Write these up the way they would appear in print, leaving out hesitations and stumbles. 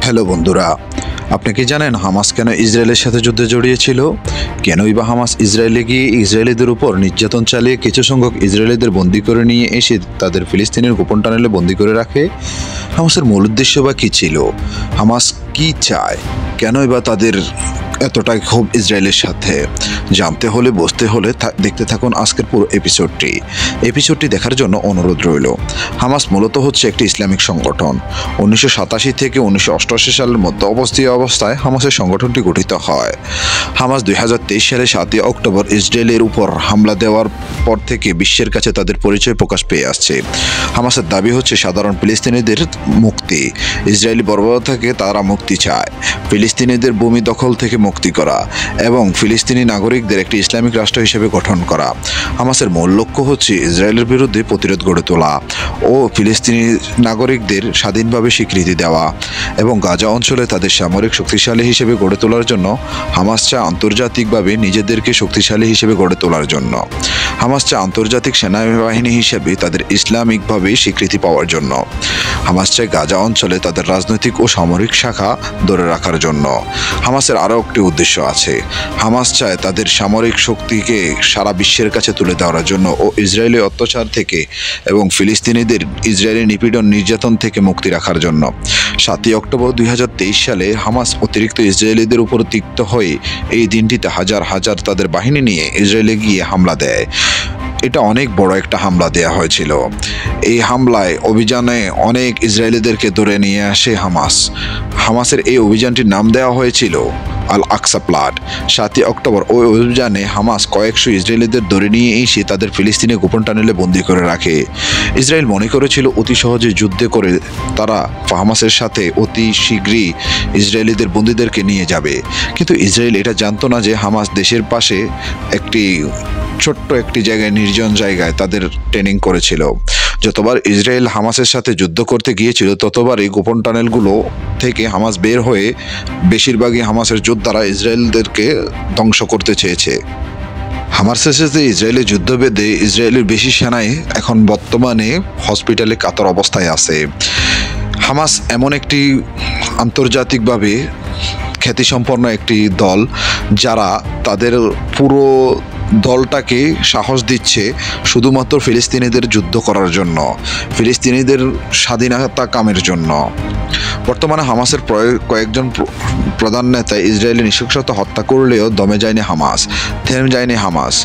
Hello বন্ধুরা, আপনি কি জানেন হামাস কেন ইসরায়েলের সাথে যুদ্ধে জড়িয়েছিল? কেনই বা হামাস ইসরায়েলে গিয়ে ইসরায়েলিদের উপর নির্যাতন চালিয়ে কিছু সংখ্যক ইসরায়েলিদের বন্দী করে নিয়ে এসে তাদের ফিলিস্তিনের গোপন টানেলে বন্দী করে রাখে? হামাসের মূল উদ্দেশ্য বা কী ছিল? হামাস কি চায়? কেনই বা তাদের এতটাই ক্ষোভ ইসরায়েলের সাথে? জানতে হলে বুঝতে হলে দেখতে থাকুন আজকের পুরো এপিসোডটি দেখার জন্য অনুরোধ রইল। হামাস মূলত হচ্ছে একটি ইসলামিক সংগঠন। 1987 থেকে 1988 সালের মধ্যে অবস্থায় হামাসের সংগঠনটি গঠিত হয়। হামাস 2023 সালে 7 অক্টোবর ইসরায়েলের উপর হামলা দেওয়ার পর থেকে বিশ্বের কাছে তাদের পরিচয় প্রকাশ পেয়ে আসছে। হামাসের দাবি হচ্ছে সাধারণ ফিলিস্তিনিদের মুক্তি। ইসরায়েলি বর্বরতা থেকে তারা মুক্তি চায়, ফিলিস্তিনিদের ভূমি দখল থেকে মুক্তি করা এবং ফিলিস্তিনি নাগরিকদের একটি ইসলামিক রাষ্ট্র হিসেবে গঠন করা। হামাসের মূল লক্ষ্য হচ্ছে ইসরায়েলের বিরুদ্ধে প্রতিরোধ গড়ে তোলা ও ফিলিস্তিনি নাগরিকদের স্বাধীনভাবে স্বীকৃতি দেওয়া এবং গাজা অঞ্চলে তাদের সামরিক শক্তিশালী হিসেবে গড়ে তোলার জন্য। হামাস চায় আন্তর্জাতিকভাবে নিজেদেরকে শক্তিশালী হিসেবে গড়ে তোলার জন্য। হামাস চায় আন্তর্জাতিক সেনাবাহিনী হিসেবে তাদের ইসলামিকভাবে স্বীকৃতি পাওয়ার জন্য। হামাস চায় গাজা অঞ্চলে তাদের রাজনৈতিক ও সামরিক শাখা ধরে রাখার জন্য। হামাসের আরও একটি উদ্দেশ্য আছে। হামাস চায় তাদের সামরিক শক্তিকে সারা বিশ্বের কাছে তুলে দেওয়ার জন্য ও ইসরায়েলি অত্যাচার থেকে এবং ফিলিস্তিনিদের ইসরায়েলি নিপীড়ন নির্যাতন থেকে মুক্তি রাখার জন্য। 7 অক্টোবর 2023 সালে হামাস অতিরিক্ত ইসরায়েলিদের উপর তিক্ত হয়ে এই দিনটিতে হাজার হাজার তাদের বাহিনী নিয়ে ইসরায়েলে গিয়ে হামলা দেয়। এটা অনেক বড় একটা হামলা দেয়া হয়েছিল। এই অভিযানে অনেক ইসরায়েলিদেরকে ধরে নিয়ে আসে হামাসের এই অভিযানটির নাম দেওয়া হয়েছিল আল আকসা প্লাট। 7 অক্টোবর ওই অভিযানে হামাস কয়েকশো ইসরায়েলিদের ধরে নিয়ে এসে তাদের ফিলিস্তিনে গোপন টানেলে বন্দী করে রাখে। ইসরায়েল মনে করেছিল অতি সহজে যুদ্ধে করে তারা হামাসের সাথে অতি শীঘ্রই ইসরায়েলিদের বন্দীদেরকে নিয়ে যাবে, কিন্তু ইসরায়েল এটা জানতো না যে হামাস দেশের পাশে ছোট্ট একটি জায়গায়, নির্জন জায়গায় তাদের ট্রেনিং করেছিল। যতবার ইসরায়েল হামাসের সাথে যুদ্ধ করতে গিয়েছিল ততবারই গোপন টানেলগুলো থেকে হামাস বের হয়ে বেশিরভাগই হামাসের যোদ্ধারা ইসরায়েলদেরকে ধ্বংস করতে চেয়েছে। হামাসের সাথে ইসরায়েলের যুদ্ধ বেঁধে ইসরায়েলের বেশি সেনাই এখন বর্তমানে হসপিটালে কাতর অবস্থায় আছে। হামাস এমন একটি আন্তর্জাতিকভাবে খ্যাতিসম্পন্ন একটি দল যারা তাদের পুরো দলটাকে সাহস দিচ্ছে শুধুমাত্র ফিলিস্তিনিদের যুদ্ধ করার জন্য, ফিলিস্তিনিদের স্বাধীনতা কামের জন্য। বর্তমানে হামাসের কয়েকজন প্রধান নেতা ইসরায়েলি নৃশংসতা হত্যা করলেও থেমে যায়নি হামাস।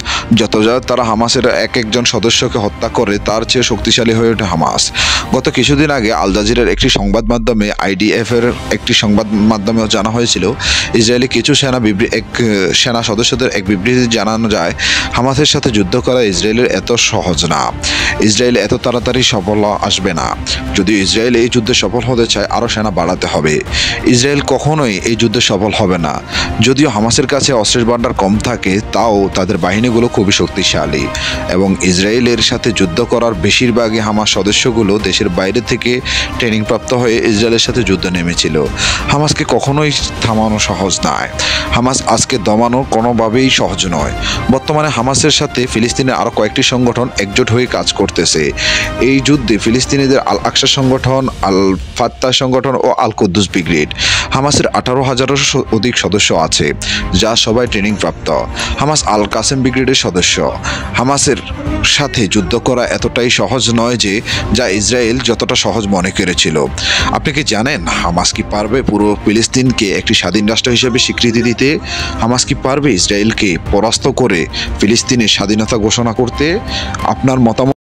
যত তারা হামাসের একজন সদস্যকে হত্যা করে তার চেয়ে শক্তিশালী হয়ে ওঠে হামাস। গত কিছুদিন আগে আল জাজিরার একটি সংবাদ মাধ্যমে IDF এর একটি সংবাদ মাধ্যমেও জানা হয়েছিল ইসরায়েলি কিছু সেনা সদস্যদের এক বিবৃতি জানানো যায় হামাসের সাথে যুদ্ধ করা ইসরায়েলের এত সহজ না, ইসরায়েল এত তাড়াতাড়ি সফল আসবে না। যদি ইসরায়েল এই যুদ্ধে সফল হতে চায় আরও সেনা বাড়াতে হবে। ইসরায়েল কখনোই এই যুদ্ধে সফল হবে না। যদিও হামাসের কাছে অস্ত্রের ভান্ডার কম থাকে, তাও তাদের বাহিনীগুলো খুবই শক্তিশালী এবং ইসরায়েলের সাথে যুদ্ধ করার বেশিরভাগই হামাস সদস্যগুলো দেশের বাইরে থেকে ট্রেনিং প্রাপ্ত হয়ে ইসরায়েলের সাথে যুদ্ধে নেমেছিল। হামাসকে কখনোই থামানো সহজ নয়। হামাস আজকে দমানো কোনোভাবেই সহজ নয়। বর্তমানে হামাসের সাথে ফিলিস্তিনের আরও কয়েকটি সংগঠন একজোট হয়ে কাজ করতেছে। এই যুদ্ধে ফিলিস্তিনিদের আল আকসা সংগঠন, আল ফাত্তাহ সংগঠন ও আল কুদ্দুস ব্রিগেড। হামাসের 18,000-এরও অধিক সদস্য আছে যা সবাই ট্রেনিং প্রাপ্ত। হামাস আল কাসেম ব্রিগেডের সদস্য। হামাসের সাথে যুদ্ধ করা এতটাই সহজ নয় যে যা ইসরায়েল যতটা সহজ মনে করেছিল। আপনি কি জানেন হামাস কি পারবে পুরো ফিলিস্তিনকে একটি স্বাধীন রাষ্ট্র হিসেবে স্বীকৃতি দিতে? হামাস কি পারবে ইসরায়েলকে পরাস্ত করে ফিলিস্তিনের স্বাধীনতা ঘোষণা করতে? আপনার মতামত